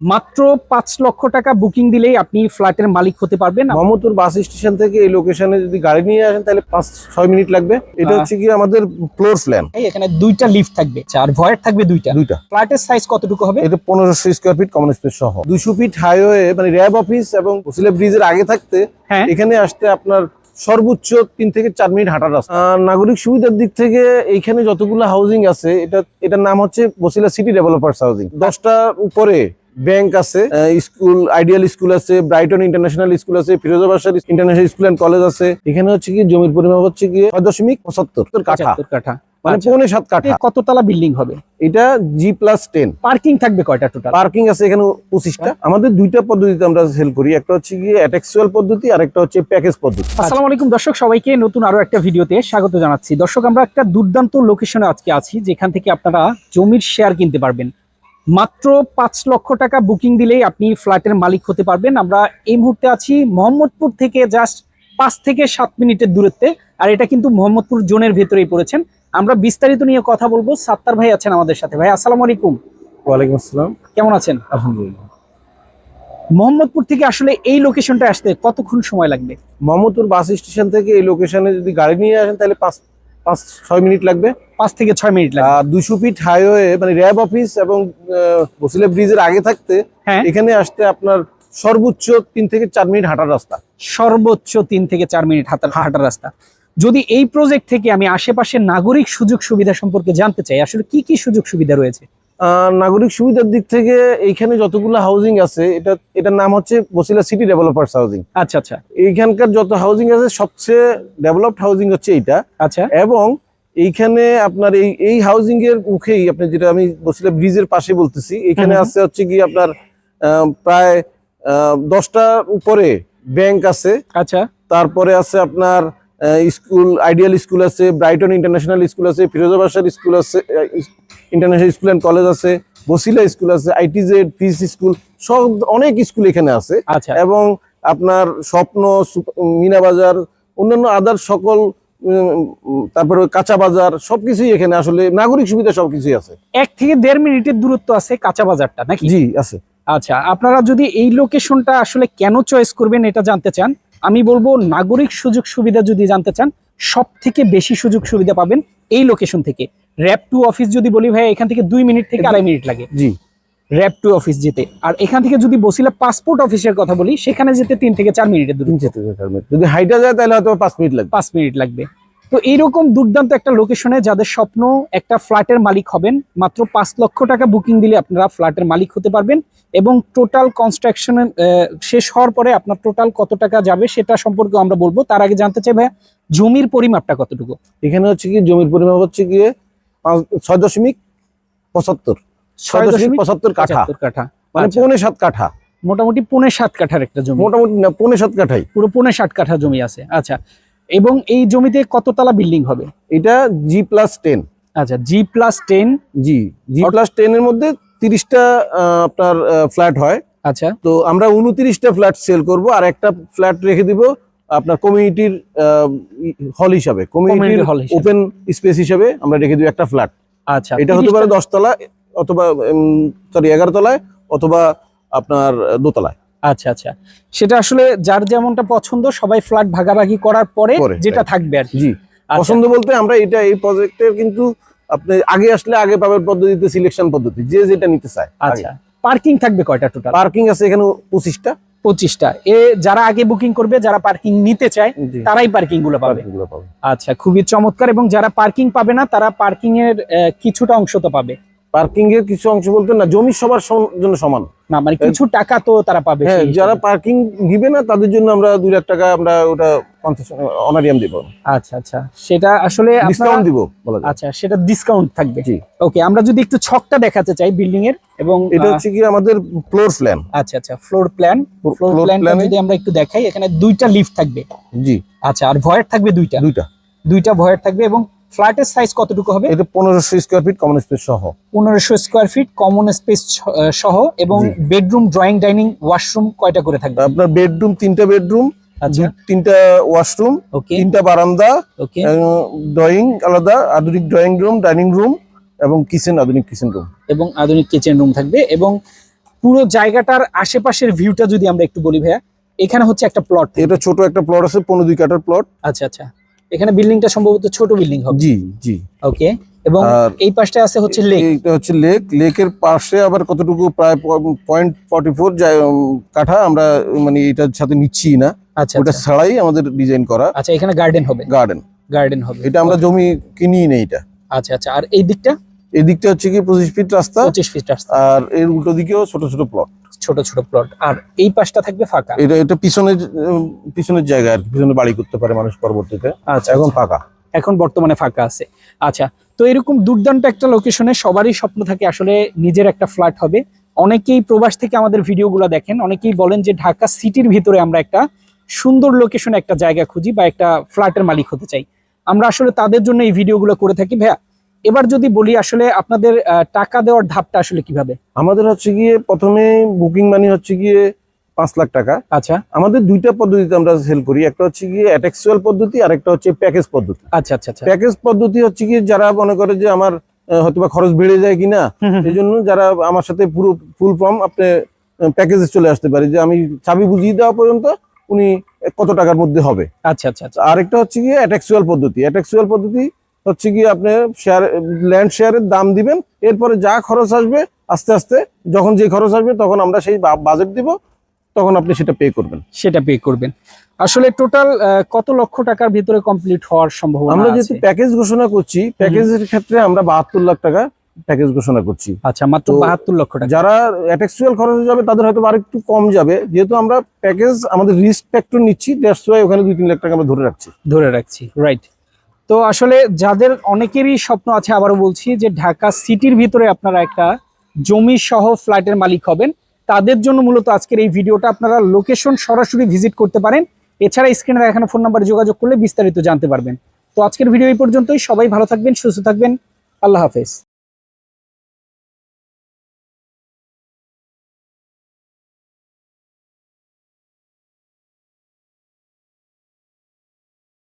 মাত্র ৫ লক্ষ টাকা বুকিং দিলেই আপনি ফ্ল্যাটের মালিক হতে পারবেন। মোহাম্মদপুর বাস স্টেশন থেকে এই লোকেশনে যদি গাড়ি নিয়ে আসেন তাহলে ৫-৬ মিনিট লাগবে। এটা হচ্ছে কি আমাদের ফ্লোর প্ল্যান। এখানে 2টা লিফট থাকবে আর ভয়েড থাকবে দুইটা। ফ্ল্যাটের সাইজ কতটুকু হবে? এটা 1500 স্কয়ার ফিট কমন স্পেস সহ 200 ফিট হাইওয়ে মানে র্যাব অফিস এবং বসিলা ব্রিজের আগে থাকতে এখানে আসতে আপনার সর্বোচ্চ 3 থেকে 4 মিনিট হাঁটার রাস্তা। নাগরিক সুবিধার দিক থেকে এইখানে যতগুলো হাউজিং আছে এটার নাম হচ্ছে বসিলা সিটি ডেভেলপার্স হাউজিং। 10টা উপরে ব্যাংক আছে, স্কুল আইডিয়াল স্কুল আছে, ব্রাইটন ইন্টারন্যাশনাল স্কুল আছে, Firozabad international school and college আছে। এখানে হচ্ছে কি জমির পরিমাপ হচ্ছে কি 6.75 কাঠা, মানে 7.5 কাঠা। কততলা বিল্ডিং হবে এটা G+10। পার্কিং থাকবে কয়টা টোটাল? পার্কিং আছে এখানে 25টা। আমাদের দুইটা পদ্ধতিতে আমরা সেল করি, একটা হচ্ছে কি অ্যাটেক্সুয়াল পদ্ধতি আর একটা হচ্ছে প্যাকেজ পদ্ধতি। আসসালামু আলাইকুম দর্শক, সবাইকে নতুন আরো একটা ভিডিওতে স্বাগত জানাচ্ছি। দর্শক, আমরা একটা দুর্দান্ত লোকেশনে আজকে আছি যেখান থেকে আপনারা জমির শেয়ার কিনতে পারবেন। মাত্র 5 লক্ষ টাকা বুকিং দিলেই আপনি ফ্ল্যাটের মালিক হতে পারবেন। আমরা এই মুহূর্তে আছি মোহাম্মদপুর থেকে জাস্ট 5 থেকে 7 মিনিটের দূরত্বে, আর এটা কিন্তু মোহাম্মদপুর জোনের ভেতরেই পড়েছেন। আমরা বিস্তারিত নিয়ে কথা বলবো। সাত্তার ভাই আছেন আমাদের সাথে। ভাই আসসালামু আলাইকুম। ওয়ালাইকুম আসসালাম। কেমন আছেন? আলহামদুলিল্লাহ। মোহাম্মদপুর থেকে আসলে এই লোকেশনটা আসতে কতক্ষণ সময় লাগবে? মোহাম্মদপুর বাস স্টেশন থেকে এই লোকেশনে যদি গাড়ি নিয়ে আসেন তাহলে 5-6 মিনিট লাগবে। 5 থেকে 6 মিনিট লাগবে। 200 ফিট হাইওয়ে মানে র্যাব অফিস এবং বসিলা ব্রিজের আগে থাকতে এখানে আসতে আপনার সর্বোচ্চ 3 থেকে 4 মিনিট হাঁটার রাস্তা। সর্বোচ্চ 3 থেকে 4 মিনিট হাঁটার রাস্তা। যদি এই প্রজেক্ট থেকে আমি আশেপাশের নাগরিক সুযোগ সুবিধা সম্পর্কে জানতে চাই, আসলে কি কি সুযোগ সুবিধা রয়েছে? নাগরিক সুবিধার দিক থেকে এইখানে যতগুলো হাউজিং আছে এটার নাম হচ্ছে বসিলা সিটি ডেভেলপার্স হাউজিং। আচ্ছা আচ্ছা। এইখানকার যত হাউজিং আছে সবচেয়ে ডেভেলপড হাউজিং হচ্ছে এইটা। আচ্ছা। এবং এইখানে আপনার এই হাউজিং এর মুখেই আপনি যেটা আমি বসিলা ব্রিজের পাশে বলতেছি, এখানে আছে হচ্ছে কি আপনার প্রায় 10টা উপরে ব্যাংক আছে। আচ্ছা। তারপরে আছে আপনার স্কুল আইডিয়াল স্কুল আছে, ব্রাইটন ইন্টারন্যাশনাল স্কুল আছে, ফিরোজাবাদ স্কুল আছে, ইন্টারন্যাশনাল স্কুল এন্ড কলেজ আছে, বসিলা স্কুল আছে, আইটিজেড ফিস স্কুল, সব অনেক স্কুল এখানে আছে। আচ্ছা। এবং আপনার স্বপ্ন, মিনা বাজার, অন্যান্য আদার সকল, তারপরে কাঁচা বাজার, সবকিছুই এখানে আসলে নাগরিক সুবিধা সবকিছুই আছে। 1 থেকে 1.5 মিনিটের দূরত্ব আছে কাঁচা বাজারটা নাকি? জি আছে। আচ্ছা, আপনারা যদি এই লোকেশনটা আসলে কেন চয়েস করবেন এটা জানতে চান, আমি বলবো নাগরিক সুযোগ সুবিধা যদি জানতে চান, সব থেকে বেশি সুযোগ সুবিধা পাবেন এই লোকেশন থেকে। র‍্যাব 2 অফিস যদি বলি ভাই, এখান থেকে 2 মিনিট থেকে 2.5 মিনিট লাগে। জি। র‍্যাব 2 অফিস যেতে। আর এখান থেকে যদি বসিলা পাসপোর্ট অফিসের কথা বলি, সেখানে যেতে 3 থেকে 4 মিনিটের দূরত্ব। যদি হাইটা যায় তাহলে হয়তো 5 মিনিট লাগবে। 5 মিনিট লাগবে। তো এইরকম দুর্দান্ত একটা লোকেশনে যাদের স্বপ্ন একটা ফ্ল্যাটের মালিক হবেন, মাত্র 5 লক্ষ টাকা বুকিং দিলে আপনারা ফ্ল্যাটের মালিক হতে পারবেন। এবং টোটাল কনস্ট্রাকশন শেষ হওয়ার পরে আপনার টোটাল কত টাকা যাবে সেটা সম্পর্কে আমরা বলবো। তার আগে জানতে চাই ভাই, জমির পরিমাপটা কতটুকু? এখানে হচ্ছে কি জমির পরিমাপ হচ্ছে গিয়ে 6.75 কাঠা, মানে 7.5 কাঠা। মোটামুটি 7.5 কাঠার একটা জমি। মোটামুটি না, 7.5 কাঠাই, পুরো 7.5 কাঠা জমি আছে। আচ্ছা, এবং এই জমিতে কততলা বিল্ডিং হবে? এটা G+10। আচ্ছা, G+10। G+10 এর মধ্যে 30টা আপনার ফ্ল্যাট হয়। আচ্ছা। তো আমরা 29টা ফ্ল্যাট সেল করব, আর একটা ফ্ল্যাট রেখে দিব আপনার কমিউনিটির হল হিসাবে, কমিউনিটির ওপেন স্পেস হিসাবে আমরা রেখে দিব একটা ফ্ল্যাট। আচ্ছা, এটা হতে পারে 10 তলা অথবা 11 তলায় অথবা আপনার দোতলায়। আচ্ছা আচ্ছা, সেটা আসলে যার যেমনটা পছন্দ, সবাই ফ্ল্যাট ভাগাভাগি করার পরে যেটা থাকবে আর কি। জি, পছন্দ বলতে আমরা এই প্রজেক্টের কিন্তু আপনি আগে আসলে আগে পাবেন পদ্ধতিতে, সিলেকশন পদ্ধতি, যে যেটা নিতে চায়। আচ্ছা, পার্কিং থাকবে কয়টা টোটাল? পার্কিং আছে এখানে 25টা। 25টা। যারা আগে বুকিং করবে, যারা পার্কিং নিতে চায় তারাই পার্কিং গুলো পাবে। আচ্ছা, খুবই চমৎকার। এবং যারা পার্কিং পাবে না, তারা পার্কিং এর কিছুটা অংশ তো পাবে। পার্কিং এর কিছু অংশ বলতে না, জমি সবার জন্য সমান না, মানে কিছু টাকা তো তারা পাবে। হ্যাঁ, যারা পার্কিং দিবে না তাদের জন্য আমরা 2 লাখ টাকা আমরা ওটা অনারিয়াম দিব। আচ্ছা আচ্ছা, সেটা আসলে ডিসকাউন্ট দিব বলা যায়। আচ্ছা, সেটা ডিসকাউন্ট থাকবে। জি। ওকে, আমরা যদি একটু ছকটা দেখাতে চাই বিল্ডিং এর, এবং এটা হচ্ছে কি আমাদের ফ্লোর প্ল্যান। আচ্ছা আচ্ছা, ফ্লোর প্ল্যানটা যদি আমরা একটু দেখাই, এখানে 2টা লিফট থাকবে। জি। আচ্ছা, আর ভয়েড থাকবে দুইটা ভয়েড থাকবে। এবং ফ্ল্যাটের সাইজ কতটুকু হবে? এটা 1500 স্কয়ার ফিট কমন স্পেস সহ। 1500 স্কয়ার ফিট কমন স্পেস সহ। এবং বেডরুম, ড্রয়িং, ডাইনিং, ওয়াশরুম কয়টা করে থাকবে? আপনার বেডরুম 3টা বেডরুম, 3টা ওয়াশরুম, 3টা বারান্দা, ড্রয়িং আলাদা, আধুনিক ড্রয়িং রুম, ডাইনিং রুম এবং কিচেন, আধুনিক কিচেন রুম এবং আধুনিক কিচেন রুম থাকবে। এবং পুরো জায়গাটার আশেপাশের ভিউটা যদি আমরা একটু বলি ভাইয়া, এখানে হচ্ছে একটা প্লট। এটা ছোট একটা প্লট আছে, 15-2 কাঠার প্লট। আচ্ছা আচ্ছা, এখানে বিল্ডিংটা সম্ভবত ছোট বিল্ডিং হবে। জি জি। ওকে, এবং আর এই পাশটা আছে হচ্ছে লেক। এটা হচ্ছে লেক। লেকের পাশে আবার কতটুকু প্রায় 0.44 কাঠা আমরা মানে এটার সাথে নিচ্ছি না, আচ্ছা ওটা আচ্ছা ছাড়াই আমাদের ডিজাইন করা আচ্ছা, এখানে গার্ডেন হবে। গার্ডেন গার্ডেন হবে, এটা আমরা জমি কিনি নেই এটা। আচ্ছা আচ্ছা, আর এই দিকটা এই দিকটা হচ্ছে কি 25 ফিট রাস্তা, 25 ফিট রাস্তা, আর এর উল্টো দিকেও ছোট ছোট প্লট, ছোট ছোট প্লট। আর এই পাশটা থাকবে ফাঁকা। এটা পিছনের জায়গা আর কি, পিছনে বাড়ি করতে পারে মানুষ পরবর্তীতে। আচ্ছা, এখন আচ্ছা। ফাঁকা, এখন বর্তমানে ফাঁকা আছে। আচ্ছা, তো এরকম দুর্দান্ত একটা লোকেশনে সবারই স্বপ্ন থাকে আসলে নিজের একটা ফ্ল্যাট হবে। অনেকেই প্রবাস থেকে আমাদের ভিডিওগুলো দেখেন, অনেকেই বলেন যে ঢাকা সিটির ভিতরে আমরা একটা সুন্দর লোকেশনে একটা জায়গা খুঁজি বা একটা ফ্ল্যাটের মালিক হতে চাই। আমরা আসলে তাদের জন্য এই ভিডিওগুলো করে থাকি। ভাইয়া, এবার যদি বলি আসলে আপনাদের টাকা দেওয়ার ধাপটা আসলে কিভাবে? আমাদের হচ্ছে গিয়ে প্রথমে বুকিং মানি হচ্ছে গিয়ে 5 লাখ টাকা। আচ্ছা আমাদের দুইটা পদ্ধতিতে আমরা সেল করি, একটা হচ্ছে গিয়ে অ্যাটেক্সুয়াল পদ্ধতি আর একটা হচ্ছে প্যাকেজ পদ্ধতি। আচ্ছা আচ্ছা আচ্ছা, প্যাকেজ পদ্ধতি হচ্ছে কি যারা মনে করে যে আমার হয়তোবা খরচ বেড়ে যায় কিনা, এই জন্য যারা আমার সাথে পুরো ফুল ফর্ম আপনি প্যাকেজে চলে আসতে পারে, যে আমি চাবি বুঝিয়ে দেওয়া পর্যন্ত উনি কত টাকার মধ্যে হবে। আচ্ছা আচ্ছা আচ্ছা, আরেকটা হচ্ছে গিয়ে অ্যাটেক্সুয়াল পদ্ধতি। অ্যাটেক্সুয়াল পদ্ধতি হচ্ছে গিয়ে আপনি ল্যান্ড শেয়ারের দাম দিবেন, এরপরে যা খরচ আসবে আস্তে আস্তে যখন যে খরচ আসবে তখন আমরা সেই বাজেট দিব, তখন আপনি সেটা পে করবেন। সেটা পে করবেন। আসলে টোটাল কত লক্ষ টাকার ভিতরে কমপ্লিট হওয়ার সম্ভাবনা আমরা আছে? যেহেতু প্যাকেজ ঘোষণা করছি, প্যাকেজের ক্ষেত্রে আমরা 72 লাখ টাকা প্যাকেজ ঘোষণা করছি। আচ্ছা, মাত্র তো 72 লক্ষ টাকা। যারা অ্যাটেক্সুয়াল খরচে যাবে তাদের হয়তো আরেকটু কম যাবে, যেহেতু আমরা প্যাকেজ আমাদের রিস্ক ফ্যাক্টর নিচ্ছি, দ্যাটস ওয়াই ওখানে 2-3 লাখ টাকা আমরা ধরে রাখছি। রাইট। তো আসলে যাদের অনেকেরই স্বপ্ন আছে, আবারও বলছি, যে ঢাকা সিটির ভিতরে আপনারা একটা জমি সহ ফ্ল্যাটের মালিক হবেন, তাদের জন্য মূলত আজকের এই ভিডিওটা। আপনারা লোকেশন সরাসরি ভিজিট করতে পারেন, এছাড়া স্ক্রিনে দেখানো ফোন নাম্বারে যোগাযোগ করলে বিস্তারিত জানতে পারবেন। তো আজকের ভিডিও এই পর্যন্তই। সবাই ভালো থাকবেন, সুস্থ থাকবেন। আল্লাহ হাফেজ।